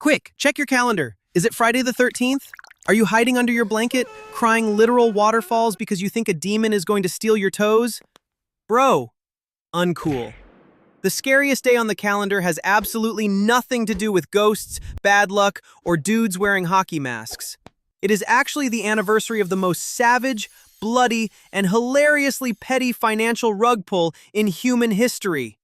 Quick, check your calendar. Is it Friday the 13th? Are you hiding under your blanket, crying literal waterfalls because you think a demon is going to steal your toes? Bro, uncool. The scariest day on the calendar has absolutely nothing to do with ghosts, bad luck, or dudes wearing hockey masks. It is actually the anniversary of the most savage, bloody, and hilariously petty financial rug pull in human history.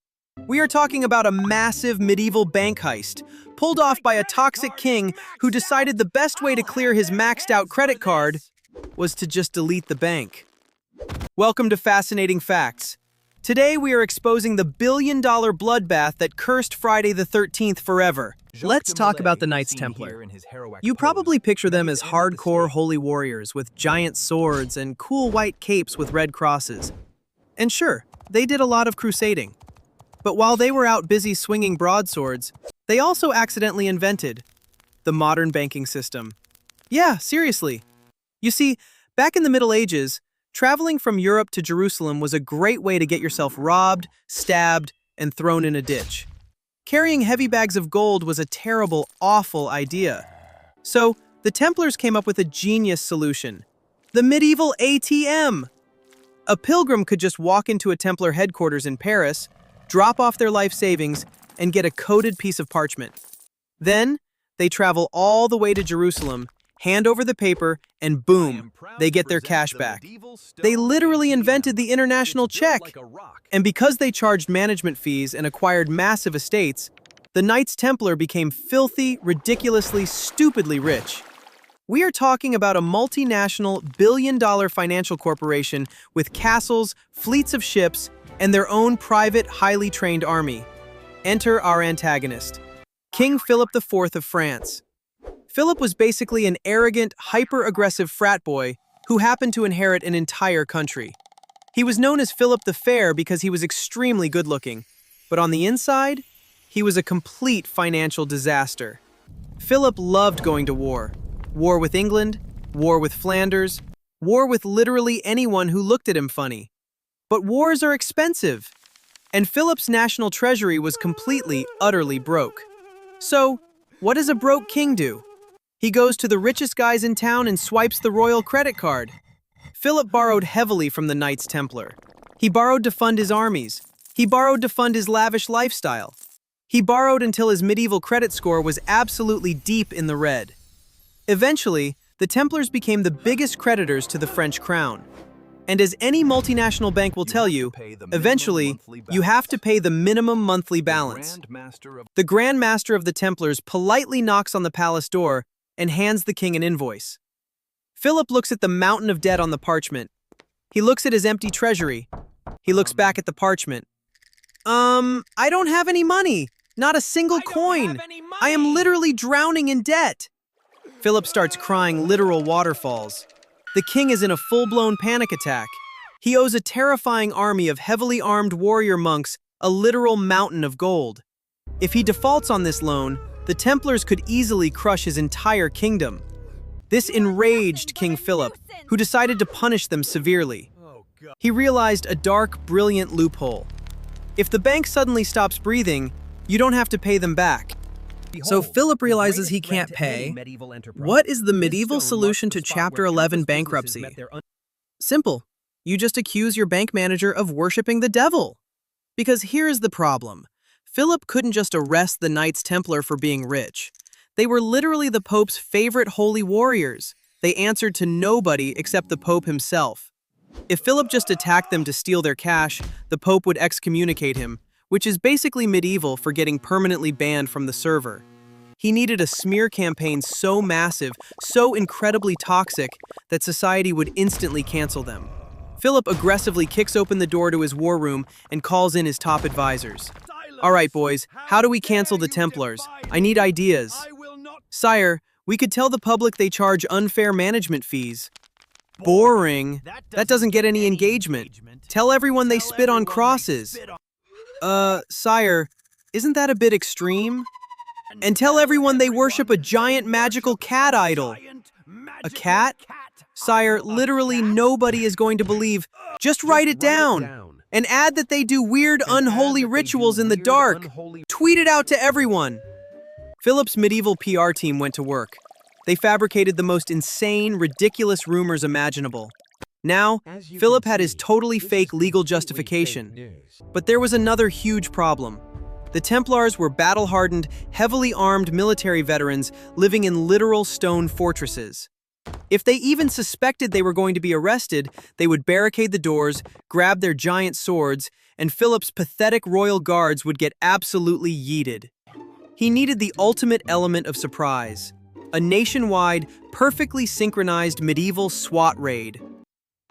We are talking about a massive medieval bank heist, pulled off by a toxic king who decided the best way to clear his maxed out credit card was to just delete the bank. Welcome to Fascinating Facts. Today we are exposing the billion-dollar bloodbath that cursed Friday the 13th forever. Let's talk about the Knights Templar. You probably picture them as hardcore holy warriors with giant swords and cool white capes with red crosses. And sure, they did a lot of crusading. But while they were out busy swinging broadswords, they also accidentally invented the modern banking system. Yeah, seriously. You see, back in the Middle Ages, traveling from Europe to Jerusalem was a great way to get yourself robbed, stabbed, and thrown in a ditch. Carrying heavy bags of gold was a terrible, awful idea. So, the Templars came up with a genius solution: the medieval ATM. A pilgrim could just walk into a Templar headquarters in Paris, drop off their life savings, and get a coded piece of parchment. Then, they travel all the way to Jerusalem, hand over the paper, and boom, they get their cash back. They literally invented the international check. And because they charged management fees and acquired massive estates, the Knights Templar became filthy, ridiculously, stupidly rich. We are talking about a multinational, billion-dollar financial corporation with castles, fleets of ships, and their own private, highly trained army. Enter our antagonist, King Philip IV of France. Philip was basically an arrogant, hyper-aggressive frat boy who happened to inherit an entire country. He was known as Philip the Fair because he was extremely good-looking, but on the inside, he was a complete financial disaster. Philip loved going to war. War with England, war with Flanders, war with literally anyone who looked at him funny. But wars are expensive, and Philip's national treasury was completely, utterly broke. So, what does a broke king do? He goes to the richest guys in town and swipes the royal credit card. Philip borrowed heavily from the Knights Templar. He borrowed to fund his armies. He borrowed to fund his lavish lifestyle. He borrowed until his medieval credit score was absolutely deep in the red. Eventually, the Templars became the biggest creditors to the French crown. And as any multinational bank will tell you, eventually, you have to pay the minimum monthly balance. The Grand Master of the Templars politely knocks on the palace door and hands the king an invoice. Philip looks at the mountain of debt on the parchment. He looks at his empty treasury. He looks back at the parchment. I don't have any money. Not a single coin. I am literally drowning in debt. Philip starts crying literal waterfalls. The king is in a full-blown panic attack. He owes a terrifying army of heavily armed warrior monks a literal mountain of gold. If he defaults on this loan, the Templars could easily crush his entire kingdom. This enraged King Philip, who decided to punish them severely. He realized a dark, brilliant loophole. If the bank suddenly stops breathing, you don't have to pay them back. So Philip realizes he can't pay. What is the medieval solution to Chapter 11 bankruptcy? Simple. You just accuse your bank manager of worshiping the devil. Because here's the problem. Philip couldn't just arrest the Knights Templar for being rich. They were literally the Pope's favorite holy warriors. They answered to nobody except the Pope himself. If Philip just attacked them to steal their cash, the Pope would excommunicate him, which is basically medieval for getting permanently banned from the server. He needed a smear campaign so massive, so incredibly toxic, that society would instantly cancel them. Philip aggressively kicks open the door to his war room and calls in his top advisors. All right, boys, how do we cancel the Templars? I need ideas. Sire, we could tell the public they charge unfair management fees. Boring. That doesn't get any engagement. Tell everyone they spit on crosses. Sire, isn't that a bit extreme? And tell everyone they worship a giant magical cat idol. A cat? Sire, literally nobody is going to believe. Just write it down. And add that they do weird, unholy rituals in the dark. Tweet it out to everyone. Philip's medieval PR team went to work. They fabricated the most insane, ridiculous rumors imaginable. Now, Philip had his totally fake legal justification. But there was another huge problem. The Templars were battle-hardened, heavily armed military veterans living in literal stone fortresses. If they even suspected they were going to be arrested, they would barricade the doors, grab their giant swords, and Philip's pathetic royal guards would get absolutely yeeted. He needed the ultimate element of surprise, a nationwide, perfectly synchronized medieval SWAT raid.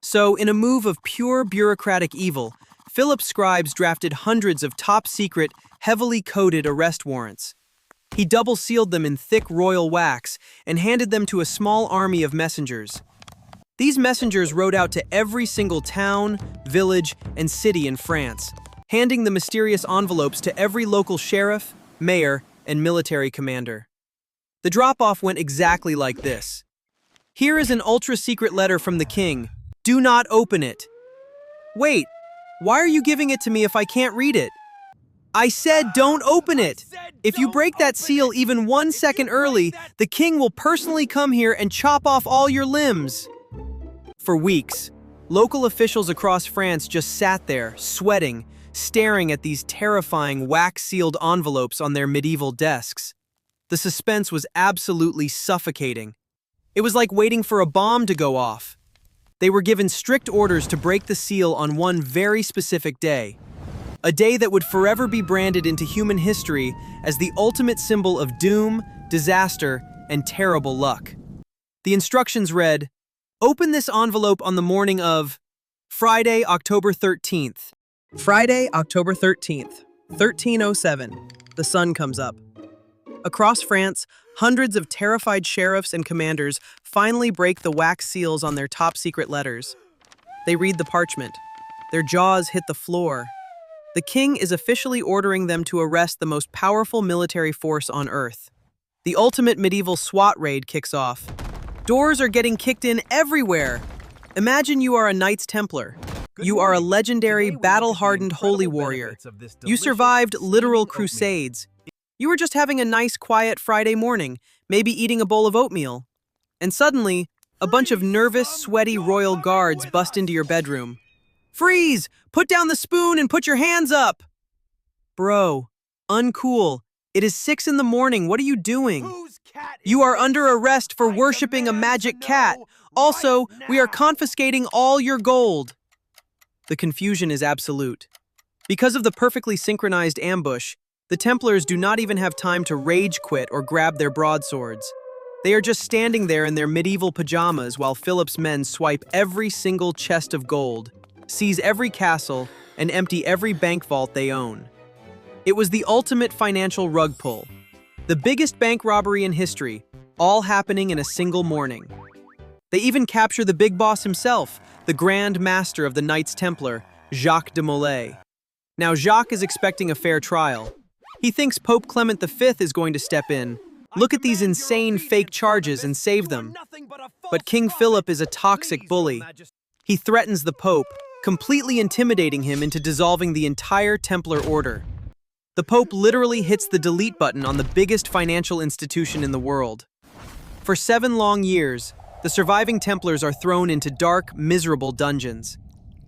So, in a move of pure bureaucratic evil, Philip's scribes drafted hundreds of top-secret, heavily coded arrest warrants. He double-sealed them in thick royal wax and handed them to a small army of messengers. These messengers rode out to every single town, village, and city in France, handing the mysterious envelopes to every local sheriff, mayor, and military commander. The drop-off went exactly like this. Here is an ultra-secret letter from the king. Do not open it. Wait, why are you giving it to me if I can't read it? I said don't open it! If you break that seal even 1 second early, the king will personally come here and chop off all your limbs. For weeks, local officials across France just sat there, sweating, staring at these terrifying wax-sealed envelopes on their medieval desks. The suspense was absolutely suffocating. It was like waiting for a bomb to go off. They were given strict orders to break the seal on one very specific day. A day that would forever be branded into human history as the ultimate symbol of doom, disaster, and terrible luck. The instructions read, "Open this envelope on the morning of Friday, October 13th. Friday, October 13th, 1307. The sun comes up. Across France, hundreds of terrified sheriffs and commanders finally break the wax seals on their top-secret letters. They read the parchment. Their jaws hit the floor. The king is officially ordering them to arrest the most powerful military force on Earth. The ultimate medieval SWAT raid kicks off. Doors are getting kicked in everywhere. Imagine you are a Knights Templar. You are a legendary, battle-hardened holy warrior. You survived literal crusades. You were just having a nice, quiet Friday morning, maybe eating a bowl of oatmeal. And suddenly, a bunch of nervous, sweaty royal guards bust into your bedroom. Freeze! Put down the spoon and put your hands up! Bro, uncool. It is 6 in the morning. What are you doing? You are under arrest for worshipping a magic cat. Also, we are confiscating all your gold. The confusion is absolute. Because of the perfectly synchronized ambush, the Templars do not even have time to rage quit or grab their broadswords. They are just standing there in their medieval pajamas while Philip's men swipe every single chest of gold, seize every castle, and empty every bank vault they own. It was the ultimate financial rug pull. The biggest bank robbery in history, all happening in a single morning. They even capture the big boss himself, the Grand Master of the Knights Templar, Jacques de Molay. Now Jacques is expecting a fair trial. He thinks Pope Clement V is going to step in, look at these insane fake charges and save them. But King Philip is a toxic bully. He threatens the Pope, completely intimidating him into dissolving the entire Templar order. The Pope literally hits the delete button on the biggest financial institution in the world. For 7 long years, the surviving Templars are thrown into dark, miserable dungeons.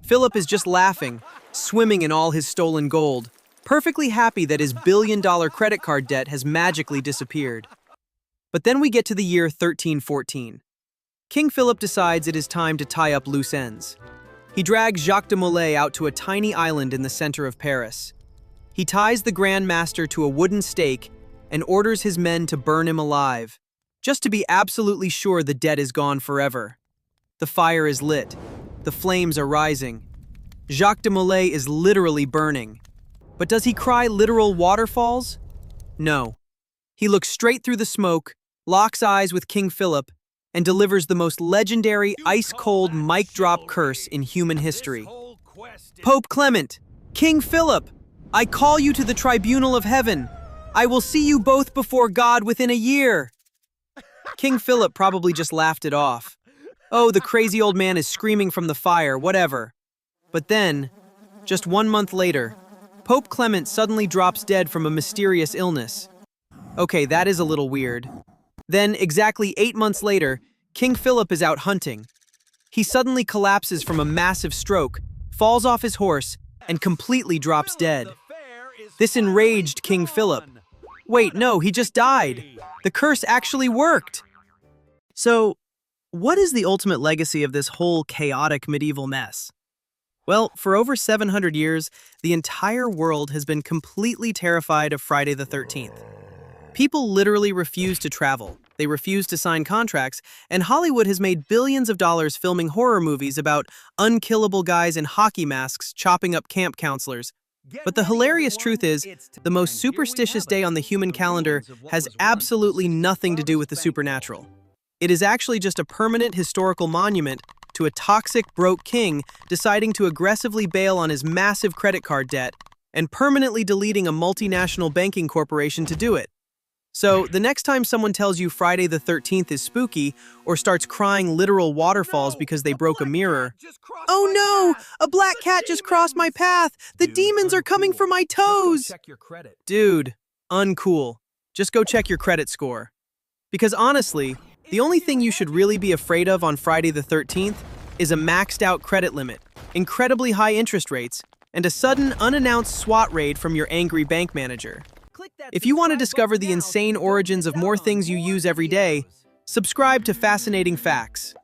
Philip is just laughing, swimming in all his stolen gold, perfectly happy that his billion-dollar credit card debt has magically disappeared. But then we get to the year 1314. King Philip decides it is time to tie up loose ends. He drags Jacques de Molay out to a tiny island in the center of Paris. He ties the Grand Master to a wooden stake and orders his men to burn him alive, just to be absolutely sure the debt is gone forever. The fire is lit. The flames are rising. Jacques de Molay is literally burning. But does he cry literal waterfalls? No. He looks straight through the smoke, locks eyes with King Philip, and delivers the most legendary ice-cold mic-drop curse in human history. Pope Clement, King Philip, I call you to the tribunal of heaven. I will see you both before God within a year. King Philip probably just laughed it off. Oh, the crazy old man is screaming from the fire, whatever. But then, just 1 month later, Pope Clement suddenly drops dead from a mysterious illness. Okay, that is a little weird. Then, exactly 8 months later, King Philip is out hunting. He suddenly collapses from a massive stroke, falls off his horse, and completely drops dead. This enraged King Philip. Wait, no, he just died. The curse actually worked. So, what is the ultimate legacy of this whole chaotic medieval mess? Well, for over 700 years, the entire world has been completely terrified of Friday the 13th. People literally refuse to travel, they refuse to sign contracts, and Hollywood has made billions of dollars filming horror movies about unkillable guys in hockey masks chopping up camp counselors. But the hilarious truth is, the most superstitious day on the human calendar has absolutely nothing to do with the supernatural. It is actually just a permanent historical monument to a toxic, broke king deciding to aggressively bail on his massive credit card debt and permanently deleting a multinational banking corporation to do it. So, the next time someone tells you Friday the 13th is spooky or starts crying literal waterfalls because they broke a mirror, "Oh no! A black cat just crossed my path! The demons are coming for my toes!" Dude, uncool. Just go check your credit score. Because honestly, the only thing you should really be afraid of on Friday the 13th is a maxed out credit limit, incredibly high interest rates, and a sudden unannounced SWAT raid from your angry bank manager. If you want to discover the insane origins of more things you use every day, subscribe to Fascinating Facts.